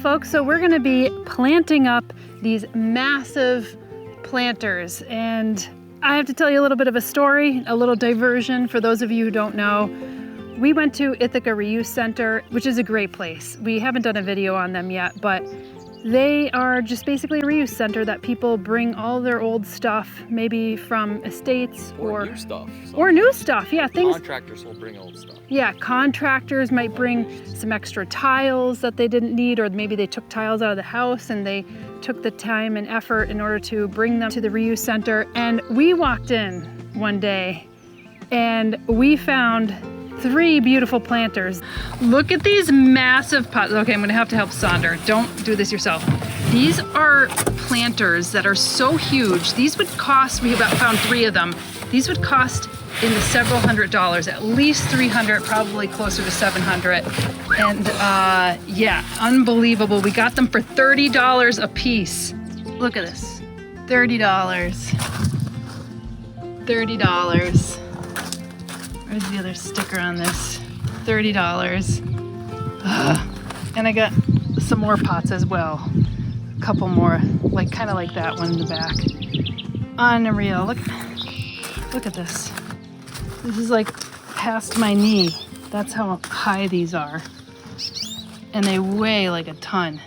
folks, so we're gonna be planting up these massive planters, and I have to tell you a little bit of a story, a little diversion for those of you who don't know. We went to Ithaca Reuse Center, which is a great place. We haven't done a video on them yet, but they are just basically a reuse center that people bring all their old stuff, maybe from estates or new stuff. Or new stuff, yeah. Contractors will bring old stuff. Yeah, contractors might bring some extra tiles that they didn't need, or maybe they took tiles out of the house and they took the time and effort in order to bring them to the reuse center. And we walked in one day and we found 3 beautiful planters. Look at these massive pots. Okay, I'm gonna have to help Sonder. Don't do this yourself. These are planters that are so huge. These would cost, we about found 3 of them. These would cost in the several $100s, at least $300, probably closer to $700. And yeah, unbelievable. We got them for $30 a piece. Look at this, $30. $30. Where's the other sticker on this? $30. And I got some more pots as well. A couple more, like kind of like that one in the back. Unreal. Look at this. This is like past my knee. That's how high these are. And they weigh like a ton.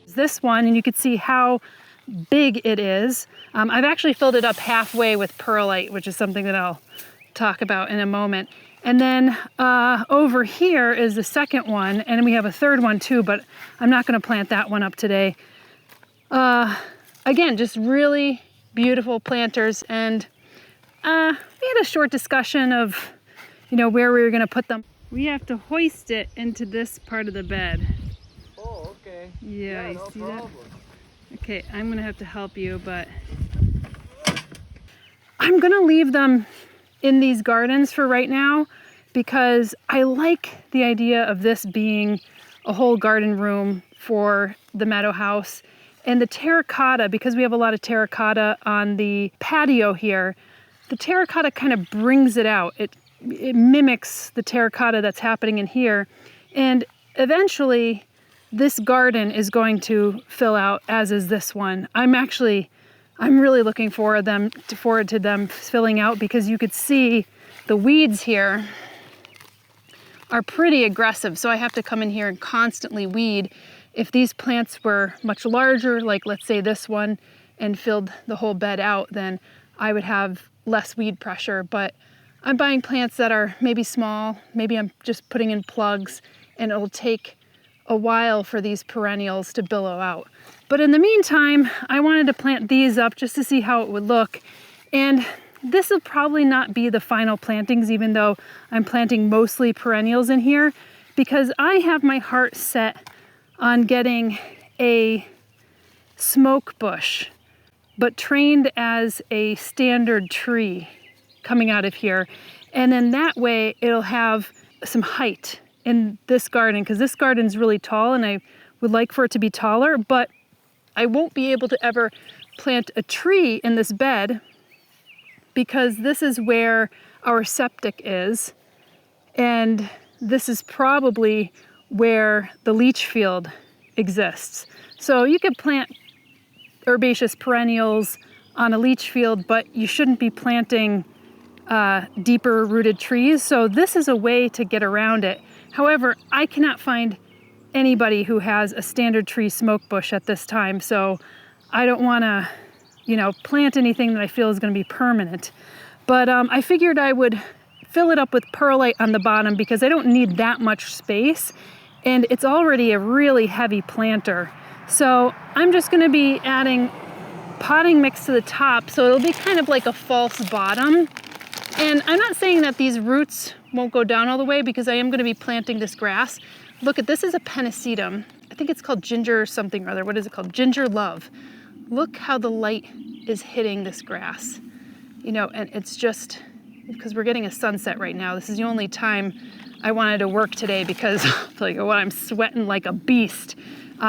This one, and you can see how big it is. I've actually filled it up halfway with perlite, which is something that I'll talk about in a moment. And then over here is the second one, and we have a third one too, but I'm not gonna plant that one up today. Again, just really beautiful planters, and we had a short discussion of, you know, where we were gonna put them. We have to hoist it into this part of the bed. Oh, okay. Yeah, you no see problem. that? Okay, I'm gonna have to help you, but I'm gonna leave them in these gardens for right now because I like the idea of this being a whole garden room for the meadow house. And the terracotta, because we have a lot of terracotta on the patio here, the terracotta kind of brings it out. It mimics the terracotta that's happening in here. And eventually this garden is going to fill out, as is this one. I'm really looking forward to them filling out, because you could see the weeds here are pretty aggressive. So I have to come in here and constantly weed. If these plants were much larger, like let's say this one, and filled the whole bed out, then I would have less weed pressure. But I'm buying plants that are maybe small. Maybe I'm just putting in plugs, and it'll take a while for these perennials to billow out. But in the meantime, I wanted to plant these up just to see how it would look. And this will probably not be the final plantings, even though I'm planting mostly perennials in here, because I have my heart set on getting a smoke bush, but trained as a standard tree coming out of here. And then that way it'll have some height in this garden, because this garden's really tall and I would like for it to be taller, but I won't be able to ever plant a tree in this bed because this is where our septic is, and this is probably where the leach field exists. So you could plant herbaceous perennials on a leach field, but you shouldn't be planting deeper rooted trees. So this is a way to get around it. However, I cannot find anybody who has a standard tree smoke bush at this time, so I don't want to, you know, plant anything that I feel is going to be permanent. But I figured I would fill it up with perlite on the bottom because I don't need that much space, and it's already a really heavy planter. So I'm just going to be adding potting mix to the top, so it'll be kind of like a false bottom. And I'm not saying that these roots won't go down all the way, because I am going to be planting this grass. Look at this, is a pennisetum. I think it's called ginger something or other. What is it called? Ginger love. Look how the light is hitting this grass. You know, and it's just because we're getting a sunset right now. This is the only time I wanted to work today, because like, what, I'm sweating like a beast.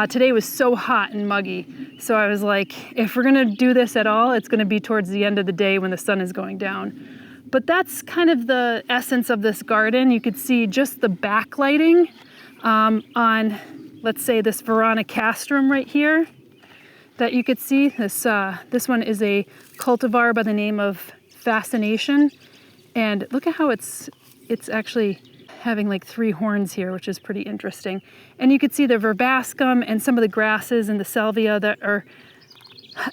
Today was so hot and muggy. So I was like, if we're gonna do this at all, it's gonna be towards the end of the day when the sun is going down. But that's kind of the essence of this garden. You could see just the backlighting on let's say this veronicastrum right here that you could see. This one is a cultivar by the name of Fascination. And look at how it's actually having like 3 horns here, which is pretty interesting. And you could see the verbascum and some of the grasses and the salvia that are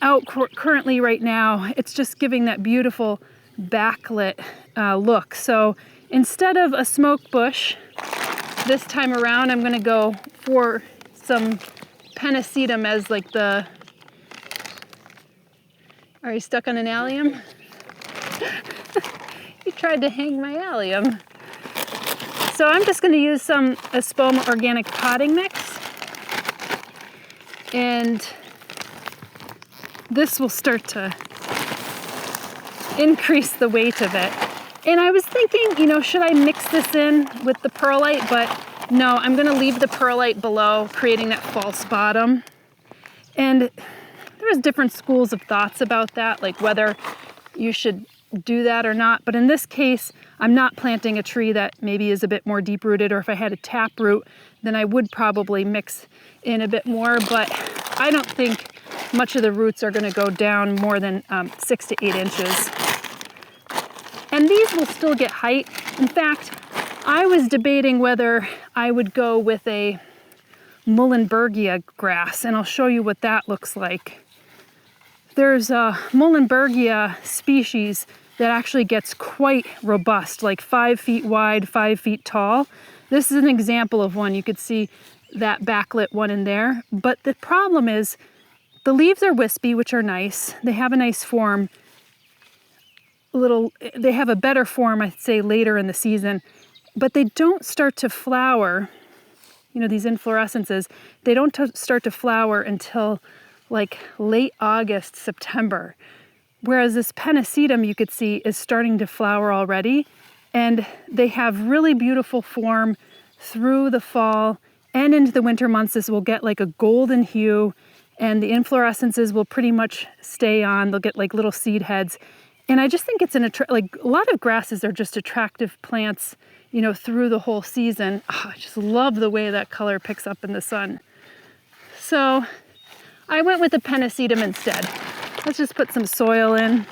out currently right now. It's just giving that beautiful backlit look. So instead of a smoke bush, this time around I'm gonna go for some pennisetum as like the... Are you stuck on an allium? You tried to hang my allium. So I'm just gonna use some Espoma Organic Potting mix. And this will start to increase the weight of it. And I was thinking, you know, should I mix this in with the perlite? But no, I'm gonna leave the perlite below, creating that false bottom. And there's different schools of thoughts about that, like whether you should do that or not. But in this case, I'm not planting a tree that maybe is a bit more deep rooted, or if I had a tap root, then I would probably mix in a bit more. But I don't think much of the roots are going to go down more than 6 to 8 inches. And these will still get height. In fact, I was debating whether I would go with a Muhlenbergia grass, and I'll show you what that looks like. There's a Muhlenbergia species that actually gets quite robust, like 5 feet wide, 5 feet tall. This is an example of one. You could see that backlit one in there. But the problem is the leaves are wispy, which are nice. They have a nice form. They have a better form, I'd say, later in the season. But they don't start to flower, you know, these inflorescences, they don't start to flower until like late August, September. Whereas this pennisetum, you could see, is starting to flower already. And they have really beautiful form through the fall and into the winter months. This will get like a golden hue, and the inflorescences will pretty much stay on. They'll get like little seed heads. And I just think it's like a lot of grasses are just attractive plants, you know, through the whole season. Oh, I just love the way that color picks up in the sun. So I went with the pennisetum instead. Let's just put some soil in.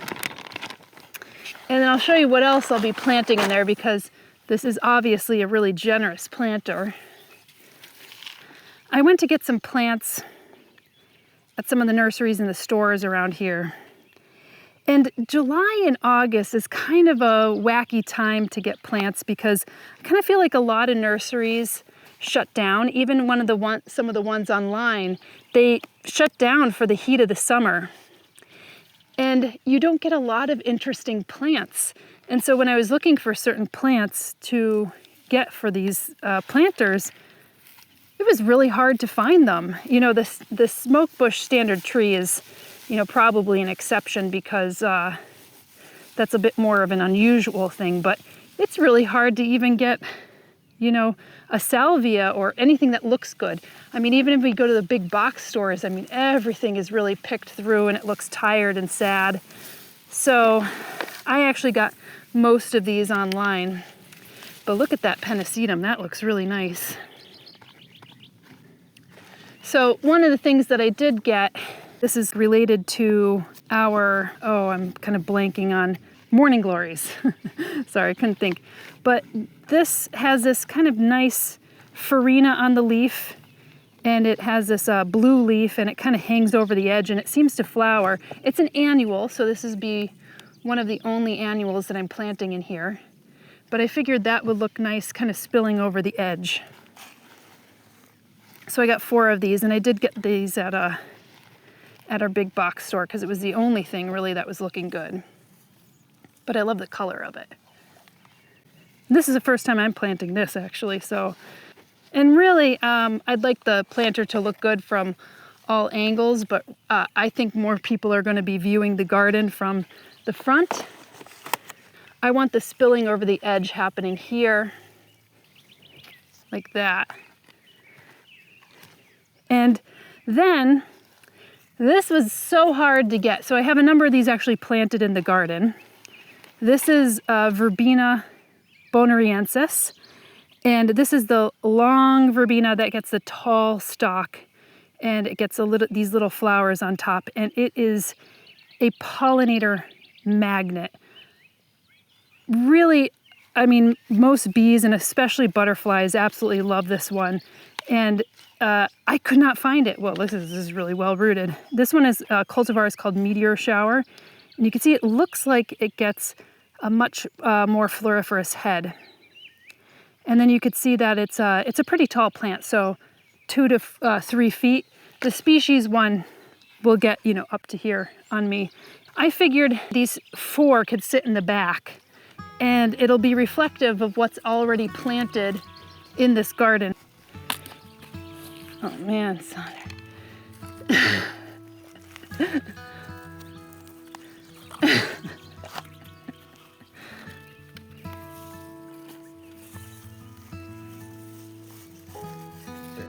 And then I'll show you what else I'll be planting in there, because this is obviously a really generous planter. I went to get some plants at some of the nurseries and the stores around here. And July and August is kind of a wacky time to get plants, because I kind of feel like a lot of nurseries shut down. Even some of the ones online, they shut down for the heat of the summer. And you don't get a lot of interesting plants. And so when I was looking for certain plants to get for these planters, it was really hard to find them. You know, the smoke bush standard tree is, you know, probably an exception, because that's a bit more of an unusual thing. But it's really hard to even get, you know, a salvia or anything that looks good. I mean, even if we go to the big box stores, I mean, everything is really picked through and it looks tired and sad. So I actually got most of these online. But look at that pennisetum, that looks really nice. So one of the things that I did get, this is related to our, I'm kind of blanking on morning glories. Sorry, I couldn't think. But this has this kind of nice farina on the leaf, and it has this blue leaf, and it kind of hangs over the edge, and it seems to flower. It's an annual, so this is one of the only annuals that I'm planting in here. But I figured that would look nice kind of spilling over the edge. So I got 4 of these, and I did get these at our big box store, because it was the only thing really that was looking good. But I love the color of it. This is the first time I'm planting this, actually. So, and really, I'd like the planter to look good from all angles, but I think more people are going to be viewing the garden from the front. I want the spilling over the edge happening here, like that. And then, this was so hard to get. So I have a number of these actually planted in the garden. This is verbena bonariensis, And this is the long verbena that gets the tall stalk, and it gets these little flowers on top, and it is a pollinator magnet. Really, I mean, most bees and especially butterflies absolutely love this one. And I could not find it. Well, this is really well rooted. This one is a cultivar is called Meteor Shower. And you can see it looks like it gets a much more floriferous head. And then you could see that it's a pretty tall plant, so 2 to 3 feet. The species one will get, up to here on me. I figured these 4 could sit in the back, and it'll be reflective of what's already planted in this garden. Oh man, Sonder.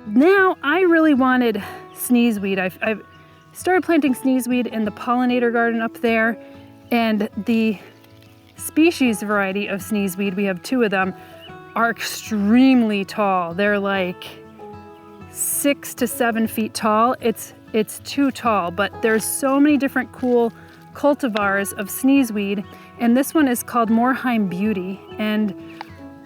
Now I really wanted sneezeweed. I've started planting sneezeweed in the pollinator garden up there, and the species variety of sneezeweed, we have 2 of them, are extremely tall. They're like 6 to 7 feet tall. It's too tall, but there's so many different cool cultivars of sneezeweed, and this one is called Moorheim Beauty, and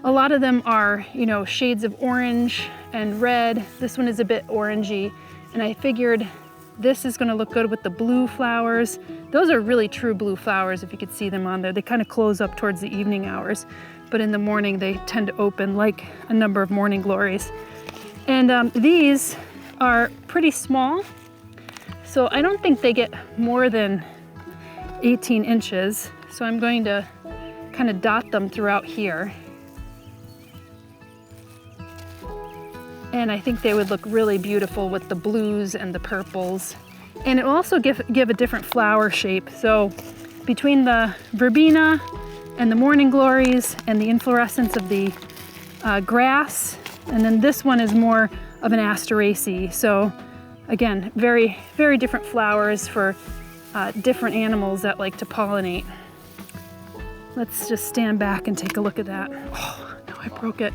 a lot of them are, shades of orange and red. This one is a bit orangey, and I figured this is going to look good with the blue flowers. Those are really true blue flowers, if you could see them on there. They kind of close up towards the evening hours, but in the morning they tend to open like a number of morning glories. And these are pretty small, so I don't think they get more than 18 inches. So I'm going to kind of dot them throughout here. And I think they would look really beautiful with the blues and the purples. And it will also give a different flower shape. So between the verbena and the morning glories and the inflorescence of the grass, and then this one is more of an asteraceae. So again, very, very different flowers for different animals that like to pollinate. Let's just stand back and take a look at that. Oh, no, I broke it.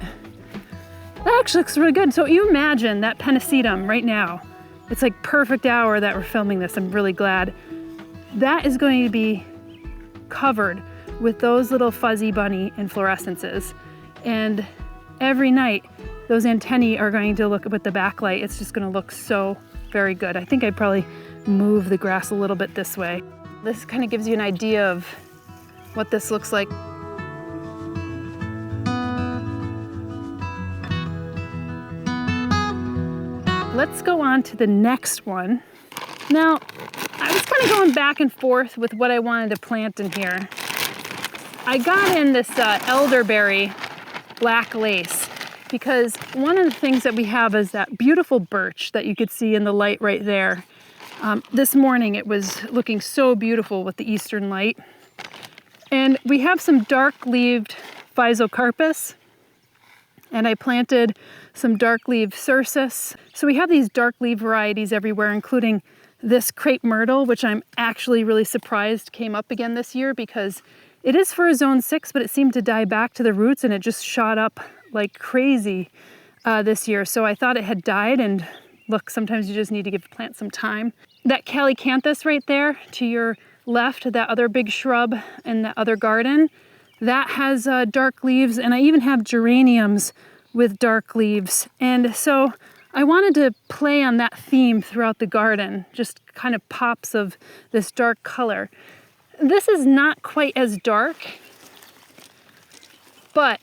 That actually looks really good. So you imagine that pennisetum right now. It's like perfect hour that we're filming this. I'm really glad. That is going to be covered with those little fuzzy bunny inflorescences. And every night, those antennae are going to look with the backlight. It's just going to look so very good. I think I'd probably move the grass a little bit this way. This kind of gives you an idea of what this looks like. Let's go on to the next one. Now, I was kind of going back and forth with what I wanted to plant in here. I got in this elderberry black lace because one of the things that we have is that beautiful birch that you could see in the light right there. This morning it was looking so beautiful with the eastern light. And we have some dark-leaved physocarpus, and I planted some dark-leaved cercis. So we have these dark-leaf varieties everywhere, including this crepe myrtle, which I'm actually really surprised came up again this year because it is for a zone 6, but it seemed to die back to the roots and it just shot up like crazy this year. So I thought it had died, and look, sometimes you just need to give a plant some time. That calycanthus right there to your left, that other big shrub in the other garden, that has dark leaves, and I even have geraniums with dark leaves. And so I wanted to play on that theme throughout the garden, just kind of pops of this dark color. This is not quite as dark, but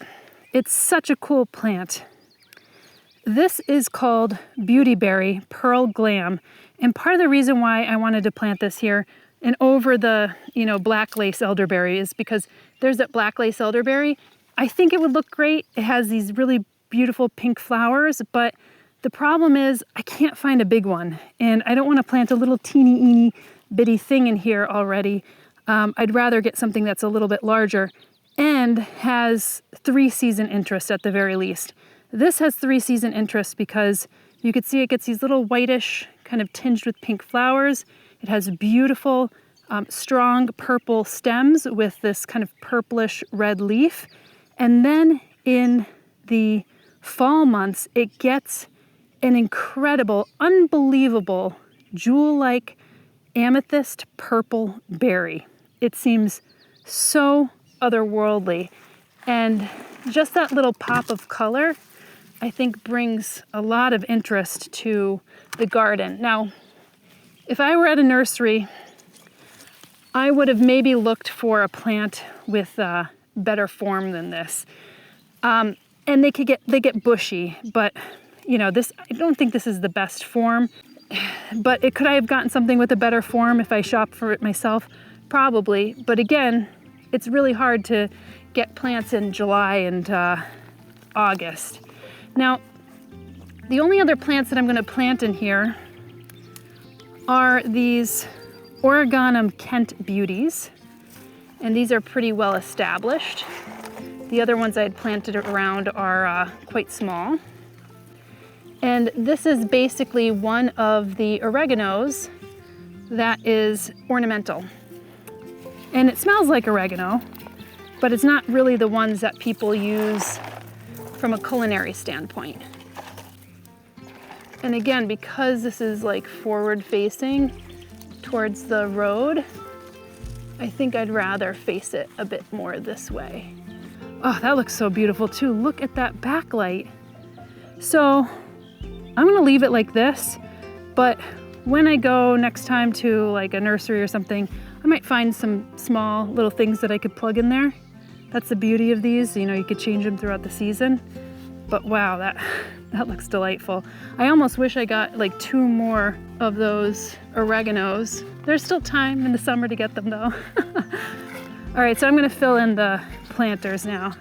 it's such a cool plant. This is called Beautyberry Pearl Glam, and part of the reason why I wanted to plant this here and over the, black lace elderberry is because there's that black lace elderberry. I think it would look great. It has these really beautiful pink flowers, but the problem is I can't find a big one, and I don't want to plant a little teeny bitty thing in here already. I'd rather get something that's a little bit larger and has 3-season interest at the very least. This has 3-season interest because you could see it gets these little whitish, kind of tinged with pink flowers. It has beautiful, strong purple stems with this kind of purplish red leaf. And then in the fall months, it gets an incredible, unbelievable, jewel-like amethyst purple berry. It seems so otherworldly. And just that little pop of color, I think, brings a lot of interest to the garden. Now, if I were at a nursery, I would have maybe looked for a plant with a better form than this. And they get bushy, but you know, I don't think this is the best form. But could I have gotten something with a better form if I shopped for it myself? Probably. But again, it's really hard to get plants in July and August. Now, the only other plants that I'm going to plant in here are these Oregonum Kent Beauties, and these are pretty well established. The other ones I had planted around are quite small. And this is basically one of the oreganos that is ornamental. And it smells like oregano, but it's not really the ones that people use from a culinary standpoint. And again, because this is like forward facing towards the road, I think I'd rather face it a bit more this way. Oh, that looks so beautiful too. Look at that backlight. So I'm gonna leave it like this, but when I go next time to like a nursery or something, I might find some small little things that I could plug in there. That's the beauty of these, you know, you could change them throughout the season. But wow, that looks delightful. I almost wish I got like 2 more of those oreganos. There's still time in the summer to get them though. All right, so I'm gonna fill in the planters now.